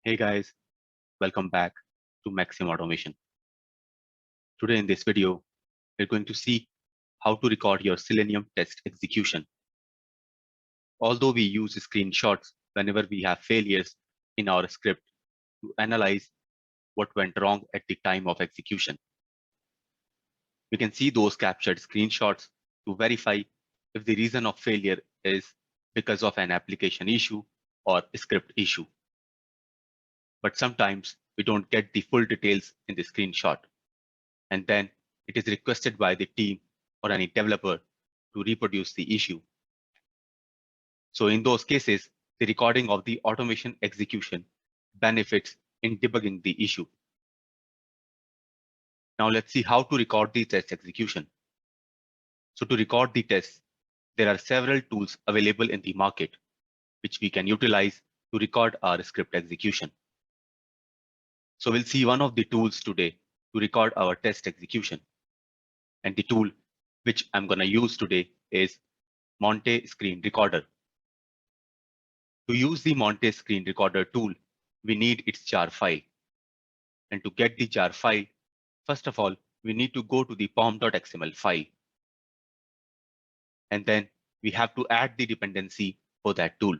Hey guys, welcome back to Maxim Automation. Today in this video, we're going to see how to record your Selenium test execution. Although we use screenshots whenever we have failures in our script to analyze what went wrong at the time of execution. We can see those captured screenshots to verify if the reason of failure is because of an application issue or script issue. But sometimes we don't get the full details in the screenshot. And then it is requested by the team or any developer to reproduce the issue. So in those cases, the recording of the automation execution benefits in debugging the issue. Now let's see how to record the test execution. So to record the tests, there are several tools available in the market, which we can utilize to record our script execution. So we'll see one of the tools today to record our test execution. And the tool which I'm going to use today is Monte Screen Recorder. To use the Monte Screen Recorder tool, we need its jar file. And to get the jar file, first of all, we need to go to the pom.xml file. And then we have to add the dependency for that tool.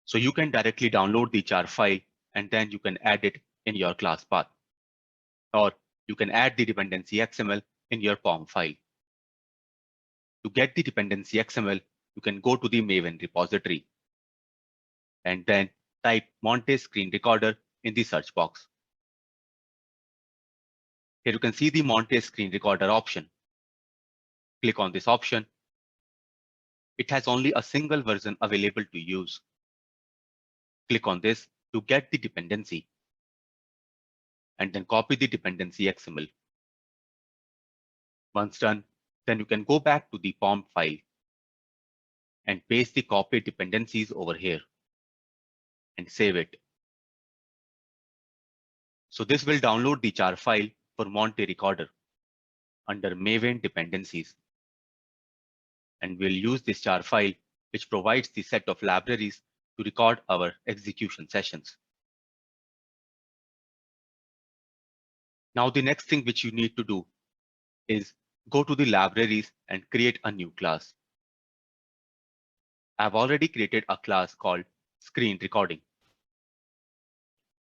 So you can directly download the jar file and then you can add it in your class path. Or you can add the dependency XML in your POM file. To get the dependency XML, you can go to the Maven repository and then type Monte Screen Recorder in the search box. Here you can see the Monte Screen Recorder option. Click on this option. It has only a single version available to use. Click on this to get the dependency and then copy the dependency XML. Once done, then you can go back to the POM file and paste the copied dependencies over here and save it. So this will download the jar file for Monte Recorder under Maven dependencies. And we'll use this jar file, which provides the set of libraries to record our execution sessions. Now, the next thing which you need to do is go to the libraries and create a new class. I've already created a class called Screen Recording.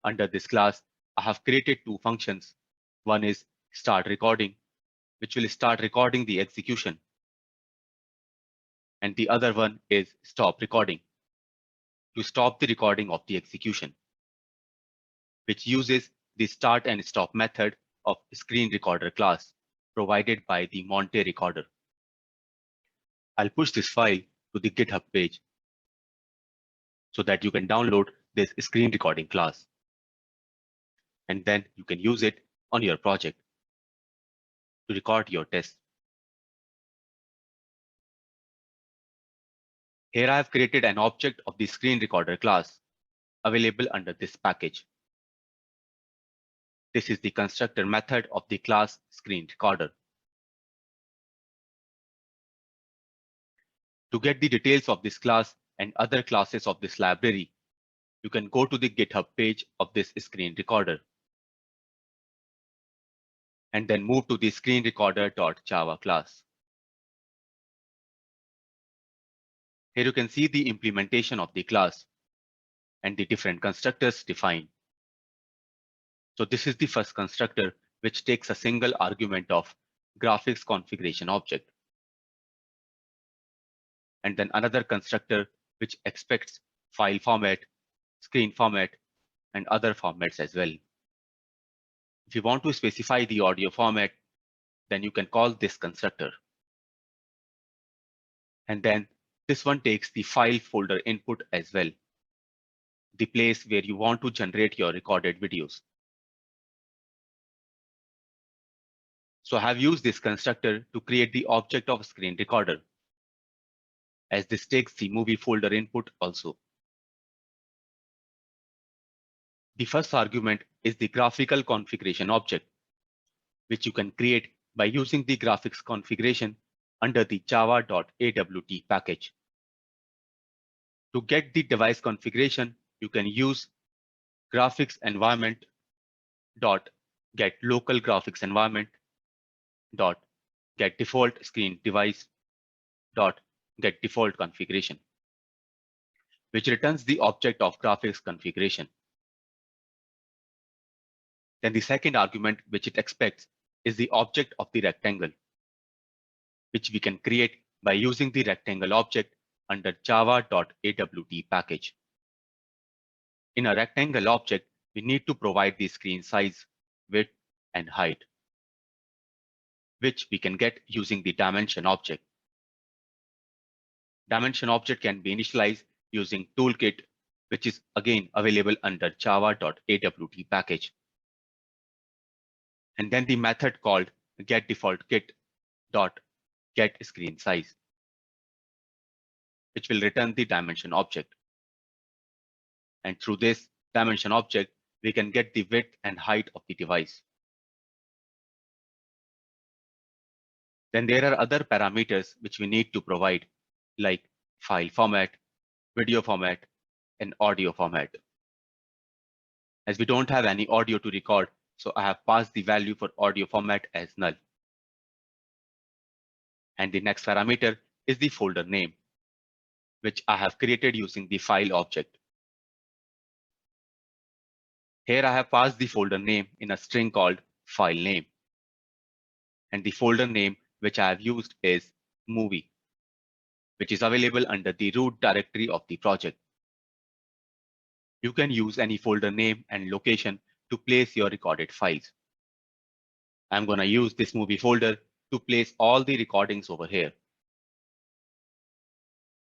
Under this class, I have created two functions. One is Start Recording, which will start recording the execution. And the other one is Stop Recording, to stop the recording of the execution, which uses the start and stop method of Screen Recorder class provided by the Monte Recorder. I'll push this file to the GitHub page so that you can download this screen recording class. And then you can use it on your project to record your tests. Here I have created an object of the screen recorder class available under this package. This is the constructor method of the class screen recorder. To get the details of this class and other classes of this library, you can go to the GitHub page of this screen recorder and then move to the screen recorder.java class. Here you can see the implementation of the class and the different constructors defined. So this is the first constructor, which takes a single argument of graphics configuration object. And then another constructor which expects file format, screen format, and other formats as well. If you want to specify the audio format, then you can call this constructor. And then this one takes the file folder input as well, the place where you want to generate your recorded videos. So I have used this constructor to create the object of screen recorder, as this takes the movie folder input also. The first argument is the graphical configuration object, which you can create by using the graphics configuration under the java.awt package. To get the device configuration, you can use graphics environment dot get local graphics environment dot get default screen device dot get default configuration, which returns the object of graphics configuration. Then the second argument which it expects is the object of the rectangle, which we can create by using the rectangle object under java.awt package. In a rectangle object, we need to provide the screen size, width, and height, which we can get using the dimension object. Dimension object can be initialized using toolkit, which is again available under java.awt package. And then the method called getDefaultKit.getScreenSize, which will return the dimension object. And through this dimension object, we can get the width and height of the device. Then there are other parameters which we need to provide, like file format, video format, and audio format. As we don't have any audio to record, so I have passed the value for audio format as null. And the next parameter is the folder name, which I have created using the file object. Here I have passed the folder name in a string called file name. And the folder name which I have used is movie, which is available under the root directory of the project. You can use any folder name and location to place your recorded files. I'm going to use this movie folder to place all the recordings over here.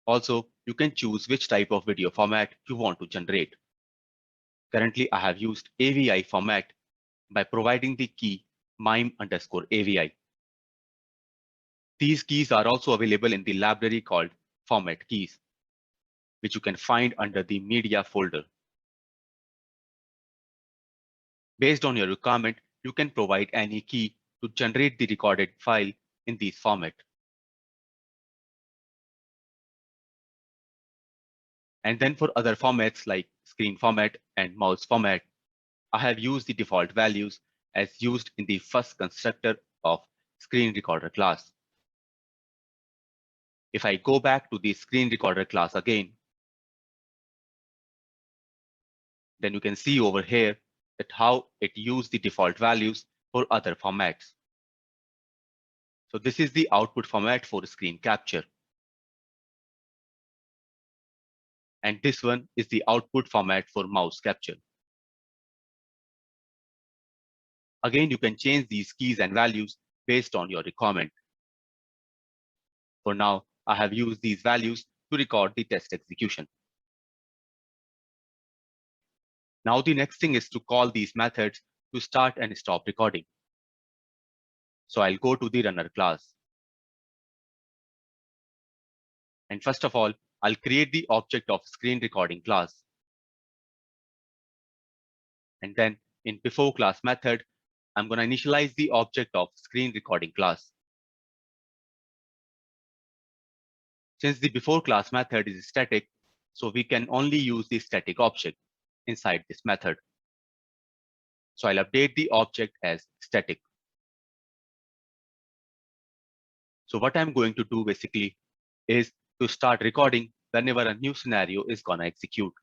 Also, you can choose which type of video format you want to generate. Currently, I have used AVI format by providing the key mime_AVI. These keys are also available in the library called format keys, which you can find under the media folder. Based on your requirement, you can provide any key to generate the recorded file in these format. And then for other formats like screen format and mouse format, I have used the default values as used in the first constructor of screen recorder class. If I go back to the screen recorder class again, then you can see over here that how it used the default values for other formats. So this is the output format for screen capture. And this one is the output format for mouse capture. Again, you can change these keys and values based on your requirement. For now, I have used these values to record the test execution. Now the next thing is to call these methods to start and stop recording. So I'll go to the runner class. And first of all, I'll create the object of screen recording class. And then in before class method, I'm going to initialize the object of screen recording class. Since the before class method is static, so we can only use the static object inside this method. So I'll update the object as static. So what I'm going to do basically is to start recording whenever a new scenario is going to execute.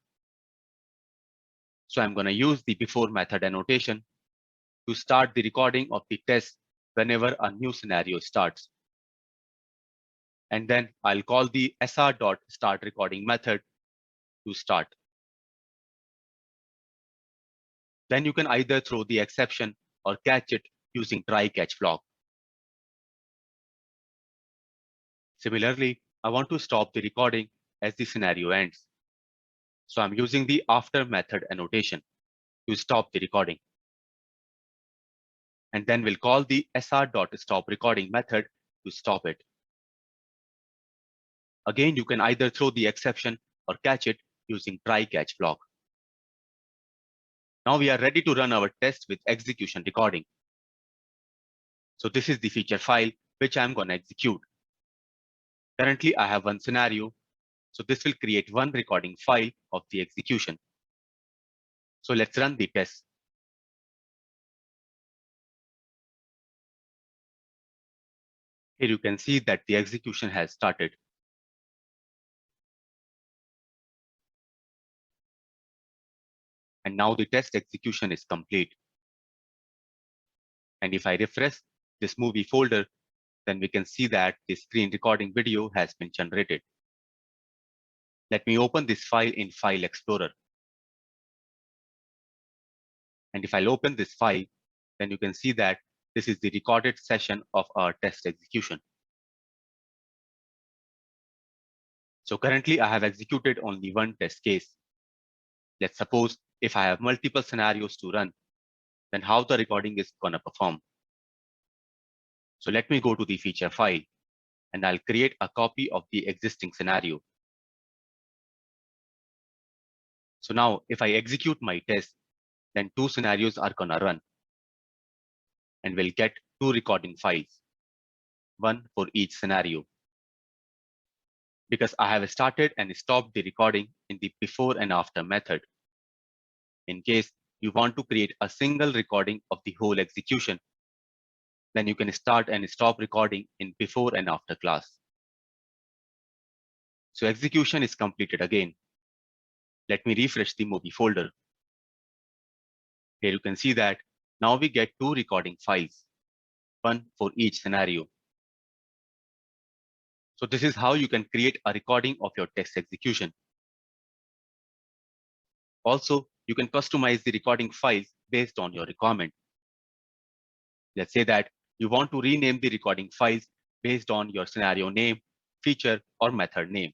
So I'm going to use the before method annotation to start the recording of the test whenever a new scenario starts. And then I'll call the sr.startRecording method to start. Then you can either throw the exception or catch it using try-catch block. Similarly, I want to stop the recording as the scenario ends. So I'm using the after method annotation to stop the recording. And then we'll call the sr.stopRecording method to stop it. Again, you can either throw the exception or catch it using try-catch block. Now we are ready to run our test with execution recording. So this is the feature file which I'm going to execute. Currently, I have one scenario. So this will create one recording file of the execution. So let's run the test. Here you can see that the execution has started. And now the test execution is complete. And if I refresh this movie folder, then we can see that the screen recording video has been generated. Let me open this file in File Explorer. And if I'll open this file, then you can see that this is the recorded session of our test execution. So currently I have executed only one test case. Let's suppose if I have multiple scenarios to run, then how the recording is gonna perform. So let me go to the feature file and I'll create a copy of the existing scenario. So now if I execute my test, then two scenarios are gonna run and we'll get two recording files, one for each scenario. Because I have started and stopped the recording in the before and after method. In case you want to create a single recording of the whole execution, then you can start and stop recording in before and after class. So execution is completed again. Let me refresh the movie folder. Here you can see that now we get two recording files, one for each scenario. So this is how you can create a recording of your test execution. Also, you can customize the recording files based on your requirement. Let's say that you want to rename the recording files based on your scenario name, feature, or method name.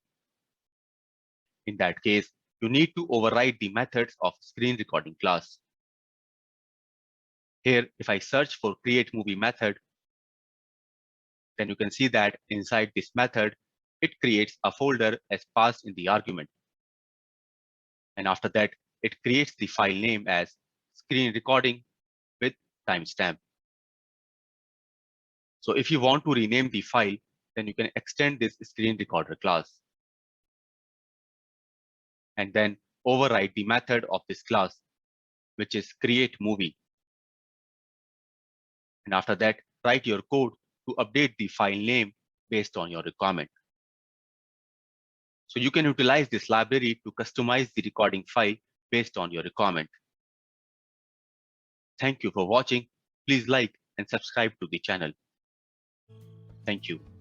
In that case, you need to override the methods of screen recording class. Here, if I search for create movie method, then you can see that inside this method, it creates a folder as passed in the argument. And after that, it creates the file name as screen recording with timestamp. So if you want to rename the file, then you can extend this screen recorder class and then override the method of this class, which is create movie. And after that, write your code to update the file name based on your requirement. So you can utilize this library to customize the recording file based on your requirement. Thank you for watching. Please like and subscribe to the channel. Thank you.